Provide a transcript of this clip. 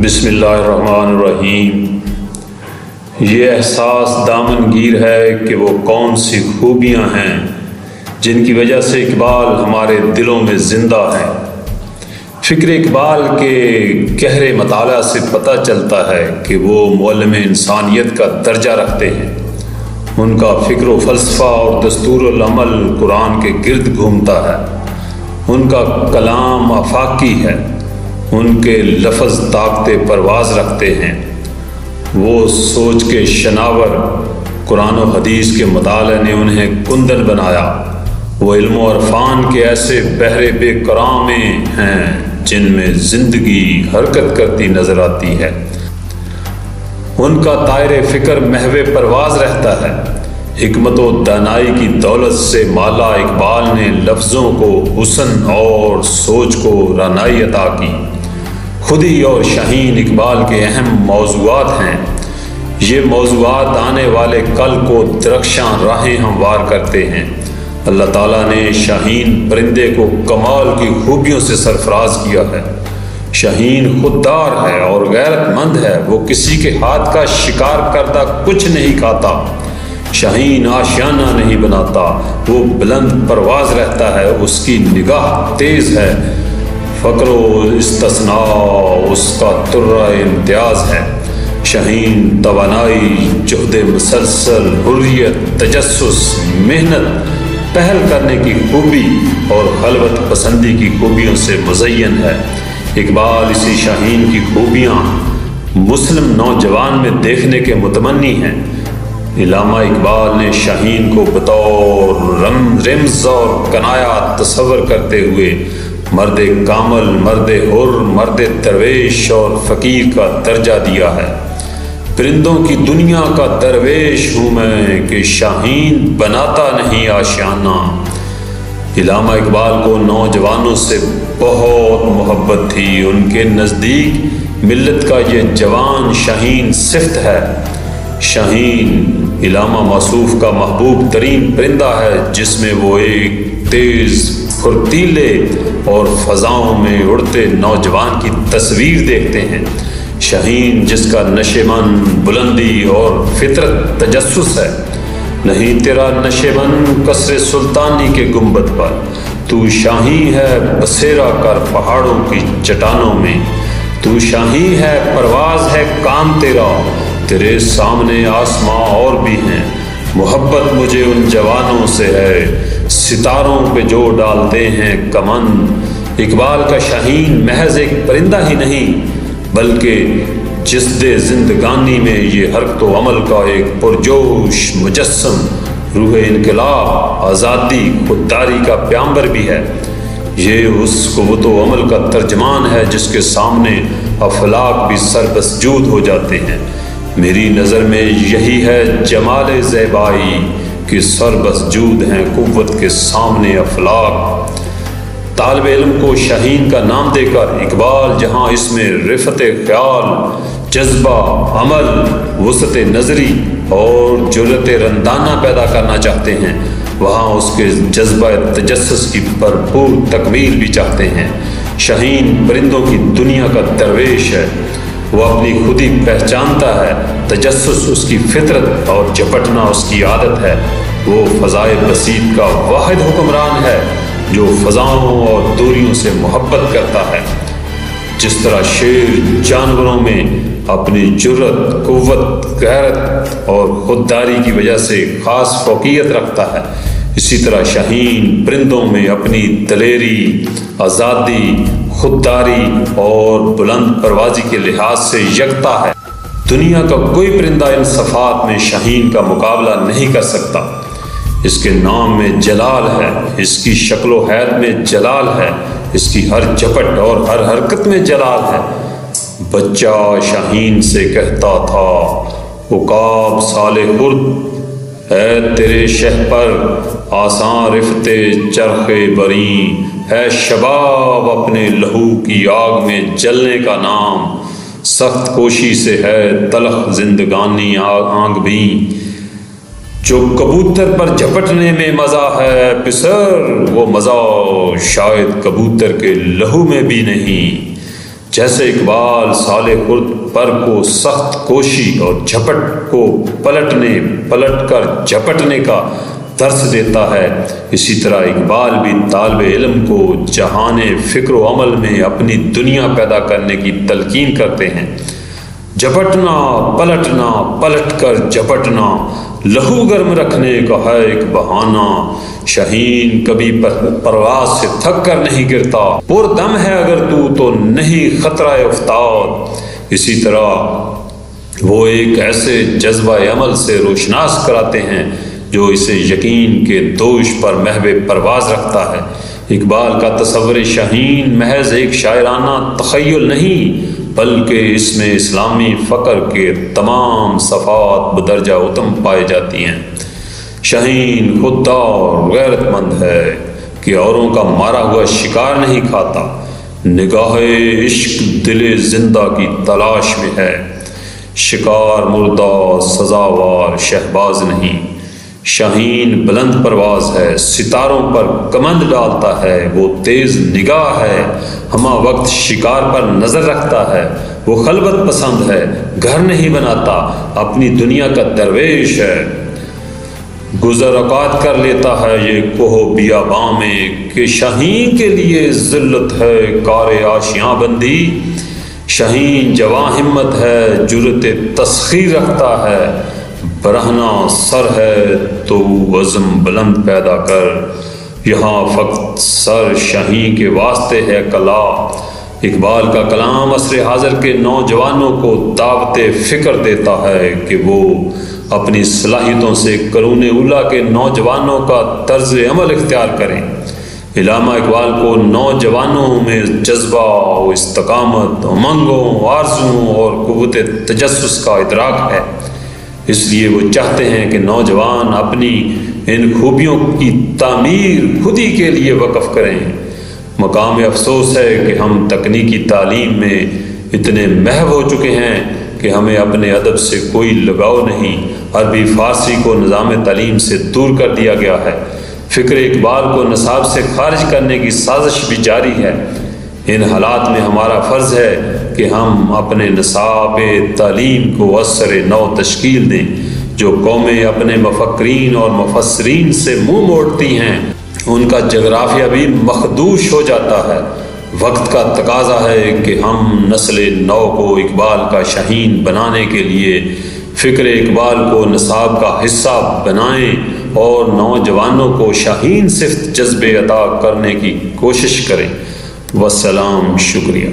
بسم اللہ الرحمن الرحیم۔ یہ احساس دامن گیر ہے کہ وہ کون سی خوبیاں ہیں جن کی وجہ سے اقبال ہمارے دلوں میں زندہ ہے۔ فکر اقبال کے گہرے مطالعہ سے پتہ چلتا ہے کہ وہ معلم انسانیت کا درجہ رکھتے ہیں۔ ان کا فکر و فلسفہ اور دستور العمل قرآن کے گرد گھومتا ہے۔ ان کا کلام آفاقی ہے، ان کے لفظ طاقت پرواز رکھتے ہیں۔ وہ سوچ کے شناور قرآن و حدیث کے مطالعے نے انہیں کندن بنایا۔ وہ علم و عرفان کے ایسے بحر بے کرامے ہیں جن میں زندگی حرکت کرتی نظر آتی ہے۔ ان کا طائر فکر محو پرواز رہتا ہے۔ حکمت و دانائی کی دولت سے مالا اقبال نے لفظوں کو حسن اور سوچ کو رانائی عطا کی۔ خودی اور شاہین اقبال کے اہم موضوعات ہیں۔ یہ موضوعات آنے والے کل کو درخشاں راہیں ہموار کرتے ہیں۔ اللہ تعالیٰ نے شاہین پرندے کو کمال کی خوبیوں سے سرفراز کیا ہے۔ شاہین خوددار ہے اور غیرت مند ہے۔ وہ کسی کے ہاتھ کا شکار کردہ کچھ نہیں کھاتا۔ شاہین آشیانہ نہیں بناتا، وہ بلند پرواز رہتا ہے۔ اس کی نگاہ تیز ہے، فقر و استثناء اس کا طرہ امتیاز ہے۔ شاہین توانائی، جہد مسلسل، حریت، تجسس، محنت، پہل کرنے کی خوبی اور خلوت پسندی کی خوبیوں سے مزین ہے۔ اقبال اسی شاہین کی خوبیاں مسلم نوجوان میں دیکھنے کے متمنی ہیں۔ علامہ اقبال نے شاہین کو بطور رمز اور کنایات تصور کرتے ہوئے مرد کامل، مرد حر، مرد درویش اور فقیر کا درجہ دیا ہے۔ پرندوں کی دنیا کا درویش ہوں میں کہ شاہین بناتا نہیں آشیانہ۔ علامہ اقبال کو نوجوانوں سے بہت محبت تھی۔ ان کے نزدیک ملت کا یہ جوان شاہین صفت ہے۔ شاہین علامہ موصوف کا محبوب ترین پرندہ ہے، جس میں وہ ایک تیز، پھرتیلے اور فضاؤں میں اڑتے نوجوان کی تصویر دیکھتے ہیں۔ شاہین جس کا نشیمن بلندی اور فطرت تجسس ہے۔ نہیں تیرا نشیمن قصر سلطانی کے گنبد پر، تو شاہی ہے بسیرا کر پہاڑوں کی چٹانوں میں۔ تو شاہی ہے، پرواز ہے کام تیرا، تیرے سامنے آسماں اور بھی ہیں۔ محبت مجھے ان جوانوں سے ہے، ستاروں پہ جو ڈالتے ہیں کمن۔ اقبال کا شاہین محض ایک پرندہ ہی نہیں، بلکہ جسد زندگانی میں یہ حرکت و عمل کا ایک پرجوش مجسم، روح انقلاب، آزادی، خودداری کا پیامبر بھی ہے۔ یہ اس قوت و عمل کا ترجمان ہے جس کے سامنے افلاک بھی سربسجود ہو جاتے ہیں۔ میری نظر میں یہی ہے جمال زیبائی کہ سربسجود ہیں قوت کے سامنے افلاک۔ طالب علم کو شاہین کا نام دے کر اقبال جہاں اس میں رفت خیال، جذبہ عمل، وسعت نظری اور جرأت رندانہ پیدا کرنا چاہتے ہیں، وہاں اس کے جذبہ تجسس کی بھرپور تکمیل بھی چاہتے ہیں۔ شاہین پرندوں کی دنیا کا درویش ہے۔ وہ اپنی خودی پہچانتا ہے، تجسس اس کی فطرت اور جھپٹنا اس کی عادت ہے۔ وہ فضائے بسیط کا واحد حکمران ہے جو فضاؤں اور دوریوں سے محبت کرتا ہے۔ جس طرح شیر جانوروں میں اپنی جرأت، قوت، غیرت اور خودداری کی وجہ سے خاص فوقیت رکھتا ہے، اسی طرح شاہین پرندوں میں اپنی دلیری، آزادی، خودداری اور بلند پروازی کے لحاظ سے یکتا ہے۔ دنیا کا کوئی پرندہ ان صفات میں شاہین کا مقابلہ نہیں کر سکتا۔ اس کے نام میں جلال ہے، اس کی شکل و حیت میں جلال ہے، اس کی ہر جھپٹ اور ہر حرکت میں جلال ہے۔ بچہ شاہین سے کہتا تھا، عقاب سال خرد، اے تیرے شہ پر آساں رفت چرخ بریں، ہے شباب اپنے لہو کی آگ میں جلنے کا نام، سخت کوشی سے ہے تلخ زندگانی آنگ بھی، جو کبوتر پر جھپٹنے میں مزہ ہے پسر، وہ مزہ شاید کبوتر کے لہو میں بھی نہیں۔ جیسے اقبال صالح خرد پر کو سخت کوشی اور جھپٹ کو پلٹ کر جھپٹنے کا درس دیتا ہے، اسی طرح اقبال بھی طالب علم کو جہان فکر و عمل میں اپنی دنیا پیدا کرنے کی تلقین کرتے ہیں۔ جھپٹنا، پلٹ کر جھپٹنا، لہو گرم رکھنے کا ہے ایک بہانہ، شاہین کبھی پرواز سے تھک کر نہیں گرتا، پردم ہے اگر تو نہیں خطرہ افتاد۔ اسی طرح وہ ایک ایسے جذبہ عمل سے روشناس کراتے ہیں جو اسے یقین کے دوش پر محو پرواز رکھتا ہے۔ اقبال کا تصور شاہین محض ایک شاعرانہ تخیل نہیں، بلکہ اس میں اسلامی فقر کے تمام صفات بدرجہ اتم پائی جاتی ہیں۔ شاہین خوددار غیرت مند ہے کہ اوروں کا مارا ہوا شکار نہیں کھاتا، نگاہ عشق دل زندہ کی تلاش میں ہے، شکار مردہ سزاوار شہباز نہیں۔ شاہین بلند پرواز ہے، ستاروں پر کمند ڈالتا ہے، وہ تیز نگاہ ہے، ہمہ وقت شکار پر نظر رکھتا ہے، وہ خلوت پسند ہے، گھر نہیں بناتا، اپنی دنیا کا درویش ہے، گزر اوقات کر لیتا ہے یہ کوہ بیاباں میں، کہ شاہین کے لیے ذلت ہے کار آشیاں بندی۔ شاہین جواں ہمت ہے، جرت تسخیر رکھتا ہے، برہنہ سر ہے تو عزم بلند پیدا کر، یہاں فقط سر شاہین کے واسطے ہے کلا۔ اقبال کا کلام عصر حاضر کے نوجوانوں کو دعوت فکر دیتا ہے کہ وہ اپنی صلاحیتوں سے قرون اولیٰ کے نوجوانوں کا طرز عمل اختیار کریں۔ علامہ اقبال کو نوجوانوں میں جذبہ و استقامت، امنگوں، آرزوؤں اور قوت تجسس کا ادراک ہے، اس لیے وہ چاہتے ہیں کہ نوجوان اپنی ان خوبیوں کی تعمیر خود ہی کے لیے وقف کریں۔ مقام افسوس ہے کہ ہم تکنیکی تعلیم میں اتنے محو ہو چکے ہیں کہ ہمیں اپنے ادب سے کوئی لگاؤ نہیں، عربی فارسی کو نظام تعلیم سے دور کر دیا گیا ہے، فکر اقبال کو نصاب سے خارج کرنے کی سازش بھی جاری ہے۔ ان حالات میں ہمارا فرض ہے کہ ہم اپنے نصاب تعلیم کو اثر نو تشکیل دیں۔ جو قومیں اپنے مفکرین اور مفسرین سے منہ موڑتی ہیں ان کا جغرافیہ بھی مخدوش ہو جاتا ہے۔ وقت کا تقاضا ہے کہ ہم نسل نو کو اقبال کا شاہین بنانے کے لیے فکر اقبال کو نصاب کا حصہ بنائیں اور نوجوانوں کو شاہین صفت جذبے عطا کرنے کی کوشش کریں۔ والسلام، شکریہ۔